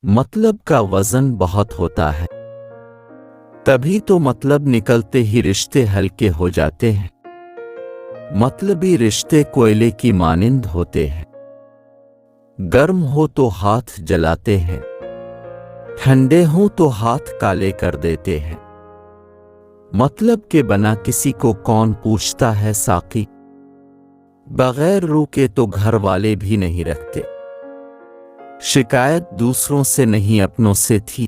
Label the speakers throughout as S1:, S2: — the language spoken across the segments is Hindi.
S1: मतलब का वजन बहुत होता है, तभी तो मतलब निकलते ही रिश्ते हल्के हो जाते हैं। मतलबी रिश्ते कोयले की मानिंद होते हैं, गर्म हो तो हाथ जलाते हैं, ठंडे हो तो हाथ काले कर देते हैं। मतलब के बना किसी को कौन पूछता है साकी, बगैर रुके तो घर वाले भी नहीं रखते। शिकायत दूसरों से नहीं अपनों से थी,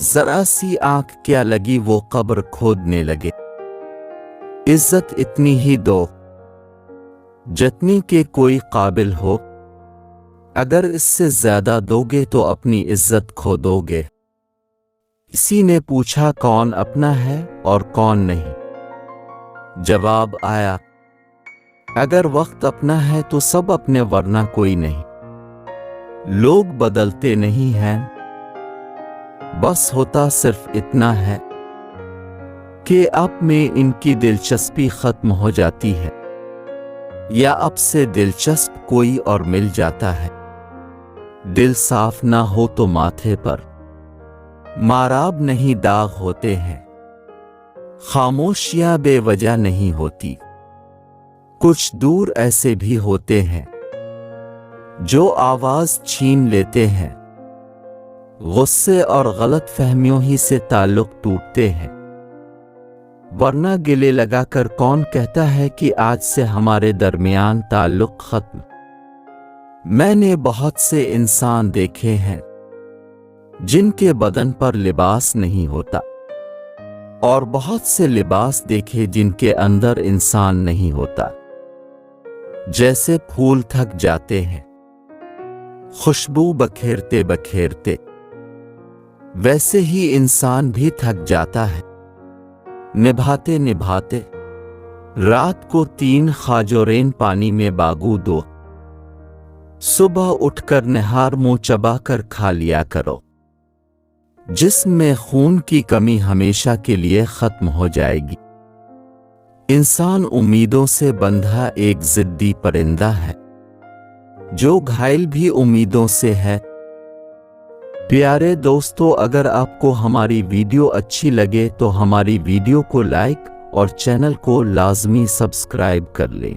S1: जरा सी आंख क्या लगी वो कब्र खोदने लगे। इज्जत इतनी ही दो जितनी के कोई काबिल हो, अगर इससे ज्यादा दोगे तो अपनी इज्जत खो दोगे। किसी ने पूछा कौन अपना है और कौन नहीं। जवाब आया, अगर वक्त अपना है तो सब अपने वरना कोई नहीं। लोग बदलते नहीं हैं, बस होता सिर्फ इतना है कि अब में इनकी दिलचस्पी खत्म हो जाती है, या अब से दिलचस्प कोई और मिल जाता है। दिल साफ ना हो तो माथे पर माराब नहीं दाग होते हैं, खामोशियां बेवजह नहीं होती। कुछ दूर ऐसे भी होते हैं जो आवाज छीन लेते हैं, गुस्से और गलत फहमियों ही से ताल्लुक टूटते हैं। वरना गिले लगाकर कौन कहता है कि आज से हमारे दरमियान ताल्लुक खत्म। मैंने बहुत से इंसान देखे हैं जिनके बदन पर लिबास नहीं होता, और बहुत से लिबास देखे जिनके अंदर इंसान नहीं होता। जैसे फूल थक जाते हैं खुशबू बखेरते बखेरते, वैसे ही इंसान भी थक जाता है निभाते निभाते। रात को 3 खाजोरेन पानी में बागू दो, सुबह उठकर निहार मुंह चबाकर खा लिया करो। जिस्म में खून की कमी हमेशा के लिए खत्म हो जाएगी। इंसान उम्मीदों से बंधा एक जिद्दी परिंदा है, जो घायल भी उम्मीदों से है। प्यारे दोस्तों, अगर आपको हमारी वीडियो अच्छी लगे तो हमारी वीडियो को लाइक और चैनल को लाजमी सब्सक्राइब कर लें।